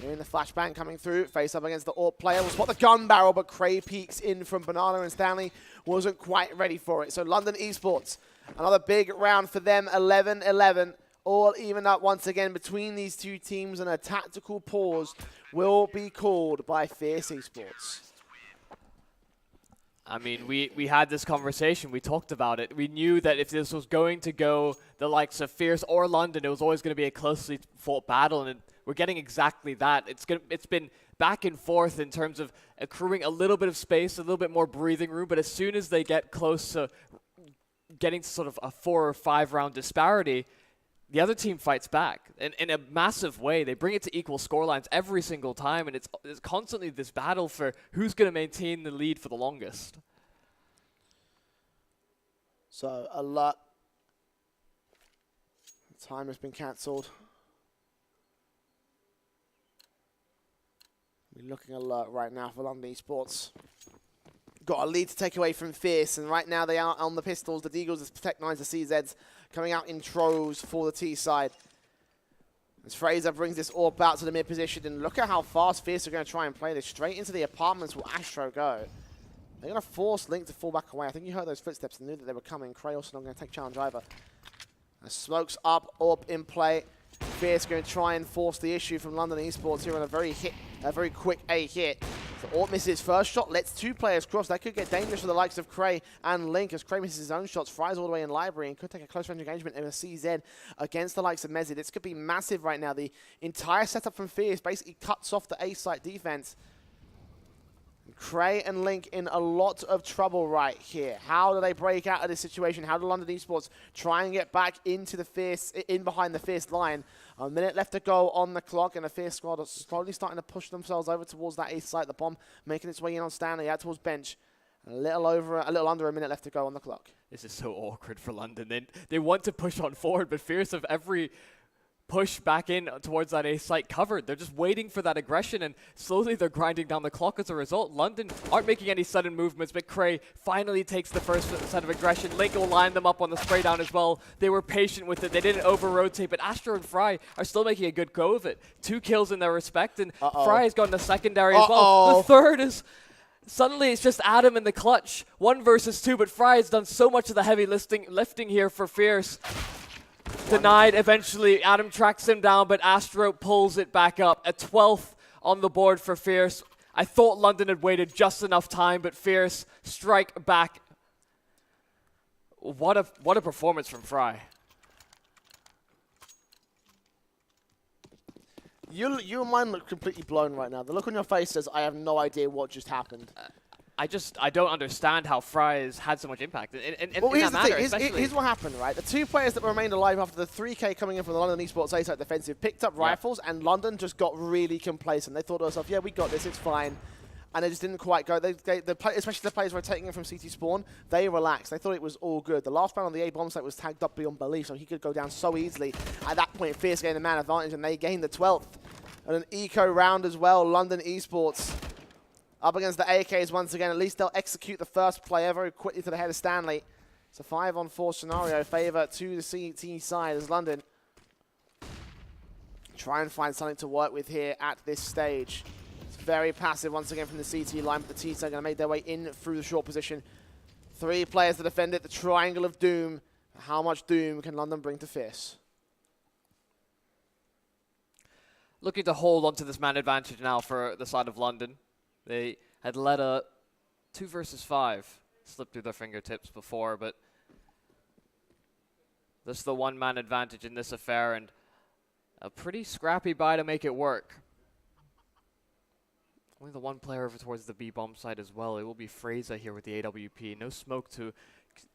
hearing the flashbang coming through. Face up against the AWP player. We'll spot the gun barrel, but Cray peeks in from Banana, and Stanley wasn't quite ready for it. So London Esports, another big round for them. 11-11. All even up once again between these two teams, and a tactical pause will be called by Fierce Esports. I mean, we had this conversation. We talked about it. We knew that if this was going to go the likes of Fierce or London, it was always going to be a closely fought battle, and we're getting exactly that. It's been back and forth in terms of accruing a little bit of space, a little bit more breathing room, but as soon as they get close to getting to sort of a 4 or 5 round disparity, the other team fights back in a massive way. They bring it to equal scorelines every single time, and it's constantly this battle for who's going to maintain the lead for the longest. So, alert. Time has been cancelled. We're looking alert right now for London Esports. Got a lead to take away from Fierce, and right now they are on the pistols. The Deagles, the Protect 9s, the CZs coming out in troves for the T side. As Fraser brings this AWP out to the mid position, and look at how fast Fierce are going to try and play this. Straight into the apartments will Astro go. They're going to force Link to fall back away. I think you heard those footsteps and knew that they were coming. Cray also not going to take challenge either. Smokes up, AWP in play. Fierce going to try and force the issue from London Esports here on a very quick A hit. So AWP misses his first shot, lets 2 players cross. That could get dangerous for the likes of Cray and Link, as Cray misses his own shots, fries all the way in library, and could take a close range engagement in a CZ against the likes of Mezzi. This could be massive right now. The entire setup from Fierce basically cuts off the A site defense. Cray and Link in a lot of trouble right here. How do they break out of this situation? How do London Esports try and get back into the Fierce, in behind the Fierce line? A minute left to go on the clock, and the Fierce squad are slowly starting to push themselves over towards that east side. The bomb making its way in on Stanley, out towards bench. A little under a minute left to go on the clock. This is so awkward for London. They want to push on forward, but Fierce have every push back in towards that A site covered. They're just waiting for that aggression, and slowly they're grinding down the clock as a result. London aren't making any sudden movements, but Cray finally takes the first set of aggression. Link will line them up on the spray down as well. They were patient with it. They didn't over-rotate, but Astro and Fry are still making a good go of it. 2 kills in their respect, and Fry has gotten a secondary as well. The third is... Suddenly, it's just Adam in the clutch. 1 versus 2, but Fry has done so much of the heavy lifting here for Fierce. Denied eventually. Adam tracks him down, but Astro pulls it back up. A 12th on the board for Fierce. I thought London had waited just enough time, but Fierce strike back. What a performance from Fry. Your mind looks completely blown right now. The look on your face says, I have no idea what just happened. I don't understand how Fry has had so much impact. Well, here's the thing. Here's what happened, right? The 2 players that remained alive after the 3K coming in from the London Esports A-side defensive picked up rifles, and London just got really complacent. They thought to themselves, yeah, we got this, it's fine. And they just didn't quite go. Especially the players rotating in from CT spawn, they relaxed. They thought it was all good. The last round on the A bomb site was tagged up beyond belief, so he could go down so easily. At that point, Fierce gained the man advantage, and they gained the 12th. And an eco round as well, London Esports. up against the AKs once again. At least they'll execute the first player very quickly to the head of Stanley. It's a 5-on-4 scenario, favor to the CT side as London try and find something to work with here at this stage. It's very passive once again from the CT line, but the T side are going to make their way in through the short position. 3 players to defend it, the triangle of doom. How much doom can London bring to Fierce? Looking to hold onto this man advantage now for the side of London. They had led a 2 versus 5. Slipped through their fingertips before, but this is the one-man advantage in this affair, and a pretty scrappy buy to make it work. Only the one player over towards the B-bomb side as well. It will be Fraser here with the AWP. No smoke to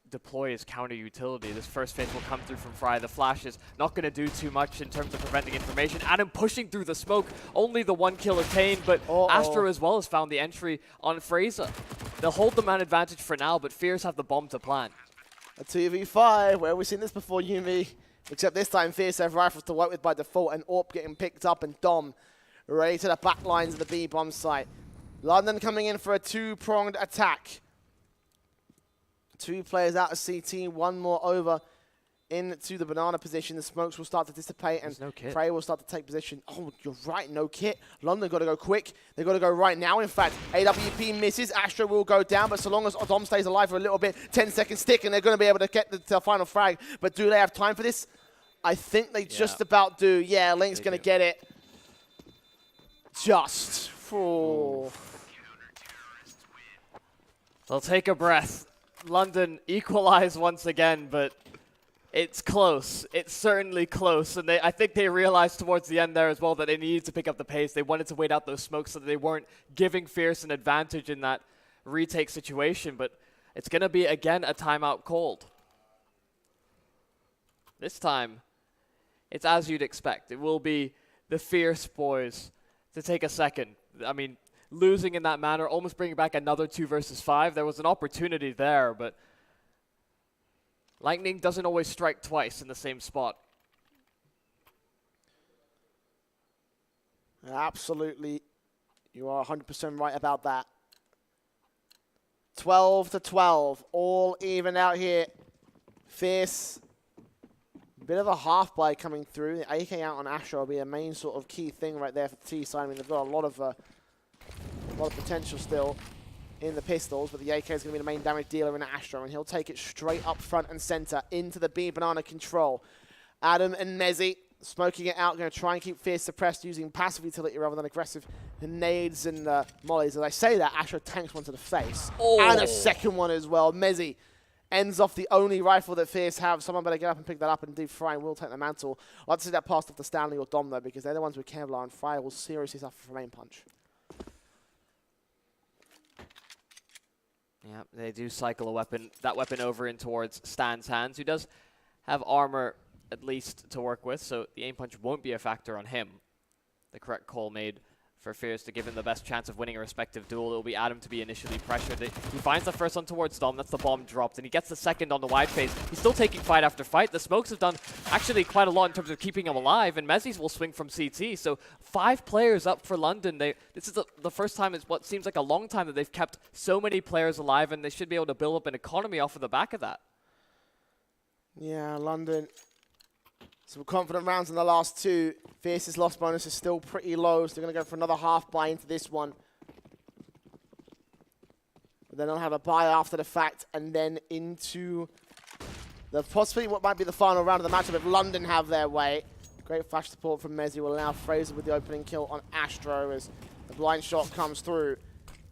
deploy his counter utility. This first phase will come through from Fry. The flash is not going to do too much in terms of preventing information. Adam pushing through the smoke. Only the 1 kill obtained, but Astro as well has found the entry on Fraser. They'll hold the man advantage for now, but Fierce have the bomb to plant. A 2v5, where we've seen this before, Yumi. Except this time, Fierce have rifles to work with by default, and AWP getting picked up, and Dom ready to the back lines of the B-bomb site. London coming in for a 2-pronged attack. 2 players out of CT, 1 more over into the banana position. The smokes will start to dissipate, and Prey will start to take position. Oh, you're right, no kit. London got to go quick. They've got to go right now. In fact, AWP misses. Astro will go down, but so long as Dom stays alive for a little bit, 10-second stick, and they're going to be able to get the final frag. But do they have time for this? I think they just about do. Yeah, Link's going to get it. Just. Oh. They'll take a breath. London equalize once again, but it's close. It's certainly close, and I think they realized towards the end there as well that they needed to pick up the pace. They wanted to wait out those smokes so that they weren't giving Fierce an advantage in that retake situation, but it's going to be, again, a timeout called. This time, it's as you'd expect. It will be the Fierce boys to take a second. I mean, losing in that manner, almost bringing back another 2 versus 5. There was an opportunity there, but lightning doesn't always strike twice in the same spot. Absolutely. You are 100% right about that. 12-12. All even out here. Fierce. Bit of a half buy coming through. The AK out on Astro will be a main sort of key thing right there for the T side. I mean, they've got a lot of potential still in the pistols, but the AK is going to be the main damage dealer in Astro, and he'll take it straight up front and center into the B banana control. Adam and Mezzy smoking it out, going to try and keep Fierce suppressed using passive utility rather than aggressive nades and mollies. As I say that, Astro tanks one to the face. And a second one as well. Mezzy ends off the only rifle that Fierce have. Someone better get up and pick that up, and Deep Fry will take the mantle. I'd like to see that passed off to Stanley or Dom, though, because they're the ones with Kevlar, and Fry will seriously suffer from aim punch. Yeah, they do cycle that weapon over in towards Stan's hands, who does have armor at least to work with, so the aim punch won't be a factor on him. The correct call made for Fierce to give him the best chance of winning a respective duel. It will be Adam to be initially pressured. He finds the first one towards Dom. That's the bomb dropped, and he gets the second on the wide phase. He's still taking fight after fight. The smokes have done actually quite a lot in terms of keeping him alive, and Mezzy's will swing from CT. So 5 players up for London. This is the first time, it's what seems like a long time, that they've kept so many players alive, and they should be able to build up an economy off of the back of that. Yeah, London. Some confident rounds in the last 2. Fierce's loss bonus is still pretty low, so they're going to go for another half buy into this one. But then they'll have a buy after the fact, and then into the possibly what might be the final round of the matchup if London have their way. Great flash support from Mezzy will allow Fraser with the opening kill on Astro as the blind shot comes through.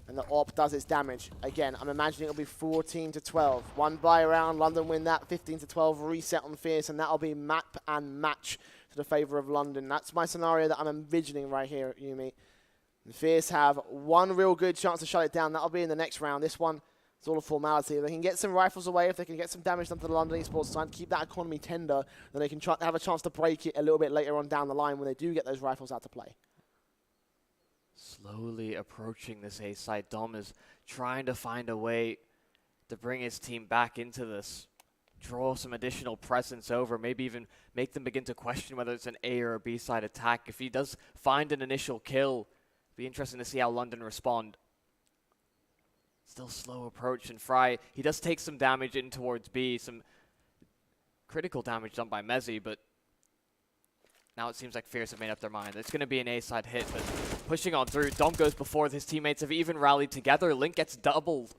And the AWP does its damage. Again, I'm imagining it'll be 14-12. 1 buy round, London win that. 15-12 reset on Fierce, and that'll be map and match to the favor of London. That's my scenario that I'm envisioning right here, Yumi. And Fierce have 1 real good chance to shut it down. That'll be in the next round. This one is all a formality. If they can get some rifles away, if they can get some damage done to the London esports side, keep that economy tender, then they can try have a chance to break it a little bit later on down the line when they do get those rifles out to play. Slowly approaching this A side. Dom is trying to find a way to bring his team back into this. Draw some additional presence over, maybe even make them begin to question whether it's an A or a B side attack. If he does find an initial kill, it'll be interesting to see how London respond. Still slow approach, and Fry, he does take some damage in towards B, some critical damage done by Mezzy, but now it seems like Fierce have made up their mind. It's going to be an A-side hit, but pushing on through. Dom goes before his teammates have even rallied together. Link gets doubled.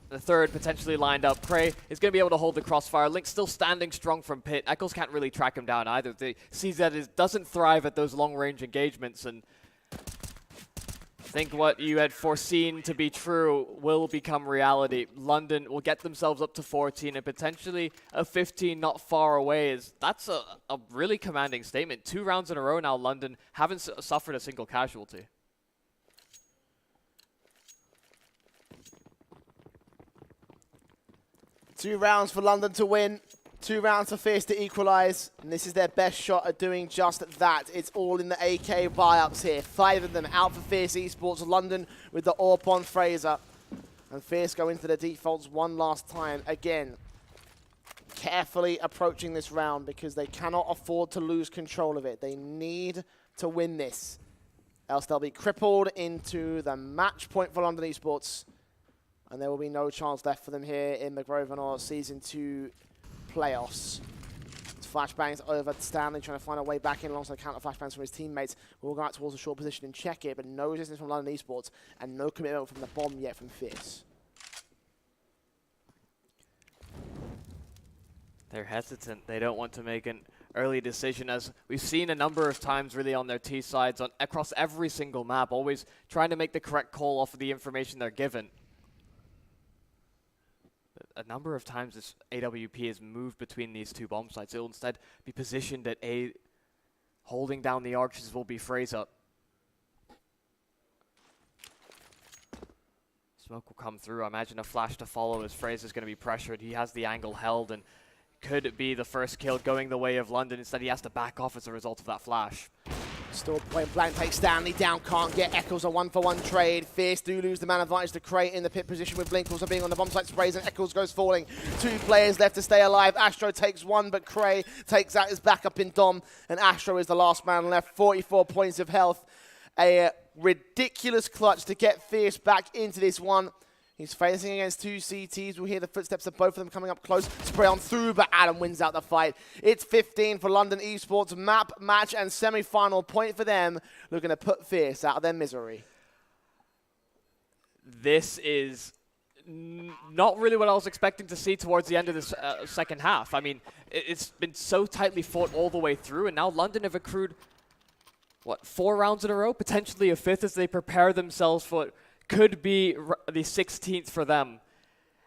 The third potentially lined up. Prey is going to be able to hold the crossfire. Link still standing strong from pit. Eccles can't really track him down either. The CZ doesn't thrive at those long-range engagements, and I think what you had foreseen to be true will become reality. London will get themselves up to 14 and potentially a 15 not far away. That's a really commanding statement. 2 rounds in a row now, London haven't suffered a single casualty. Two rounds for London to win. 2 rounds for Fierce to equalize, and this is their best shot at doing just that. It's all in the AK buy-ups here. 5 of them out for Fierce Esports. London with the AWP on Fraser. And Fierce go into the defaults one last time. Again, carefully approaching this round because they cannot afford to lose control of it. They need to win this, else they'll be crippled into the match point for London Esports. And there will be no chance left for them here in the Grosvenor Season 2 playoffs. It's flashbangs over Stanley trying to find a way back in alongside counter flashbangs from his teammates. We'll go out towards a short position and check it, but no resistance from London Esports and no commitment from the bomb yet from Fierce. They're hesitant. They don't want to make an early decision, as we've seen a number of times really on their T sides across every single map, always trying to make the correct call off of the information they're given. A number of times this AWP has moved between these 2 bomb sites. It'll instead be positioned at A. Holding down the arches will be Fraser. Smoke will come through. I imagine a flash to follow as Fraser's going to be pressured. He has the angle held and could be the first kill going the way of London. Instead, he has to back off as a result of that flash. Still point blank, takes Stanley down, can't get Eccles, a 1-for-1 trade. Fierce do lose the man advantage to Crate in the pit position with Blink also being on the bomb site sprays, and Eccles goes falling. 2 players left to stay alive. Astro takes 1, but Cray takes out his backup in Dom, and Astro is the last man left. 44 points of health. A ridiculous clutch to get Fierce back into this one. He's facing against 2 CTs. We'll hear the footsteps of both of them coming up close. Spray on through, but Adam wins out the fight. It's 15 for London Esports. Map, match, and semi-final point for them. Looking to put Fierce out of their misery. This is not really what I was expecting to see towards the end of this second half. I mean, it's been so tightly fought all the way through, and now London have accrued, what, 4 rounds in a row? Potentially a 5th as they prepare themselves for what could be the 16th for them.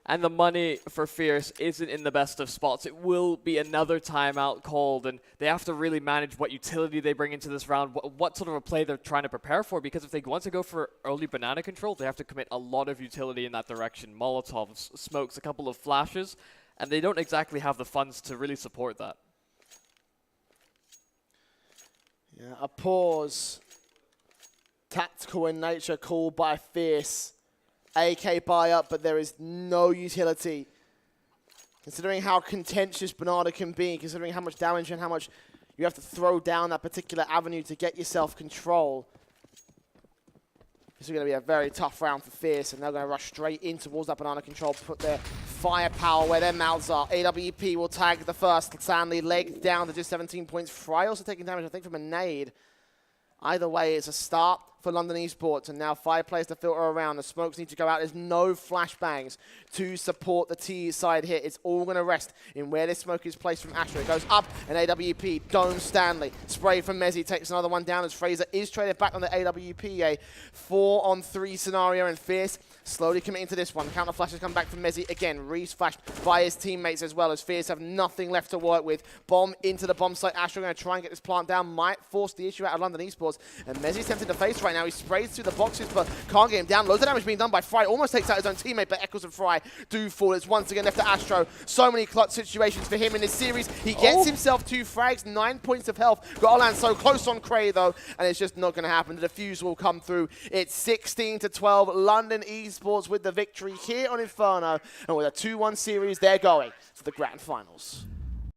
And the money for Fierce isn't in the best of spots. It will be another timeout called, and they have to really manage what utility they bring into this round, what sort of a play they're trying to prepare for, because if they want to go for early banana control, they have to commit a lot of utility in that direction. Molotovs, smokes, a couple of flashes, and they don't exactly have the funds to really support that. Yeah, a pause. Tactical in nature, called by Fierce. AK buy up, but there is no utility. Considering how contentious Banana can be, considering how much damage and how much you have to throw down that particular avenue to get yourself control. This is going to be a very tough round for Fierce, and they're going to rush straight in towards that Banana control, put their firepower where their mouths are. AWP will tag the first. Stanley leg down to just 17 points. Fry also taking damage, I think, from a nade. Either way, it's a start for London Esports, and now 5 players to filter around. The smokes need to go out. There's no flashbangs to support the T side hit. It's all going to rest in where this smoke is placed from Astro. It goes up, and AWP, Dome Stanley. Spray from Mezzy takes another one down as Fraser is traded back on the AWP. A 4-on-3 scenario, and Fierce slowly committing to this one. Counter flashes come back from Mezzy. Again, Reese flashed by his teammates as well, as Fierce have nothing left to work with. Bomb into the bomb site. Astro going to try and get this plant down. Might force the issue out of London Esports. And Mezzy's tempted to face right now. He sprays through the boxes, but can't get him down. Loads of damage being done by Fry. Almost takes out his own teammate, but Eccles and Fry do fall. It's once again left to Astro. So many clutch situations for him in this series. He gets himself 2 frags, 9 points of health. Got so close on Cray, though, and it's just not going to happen. The defuse will come through. It's 16-12. London Esports with the victory here on Inferno. And with a 2-1 series, they're going to the grand finals.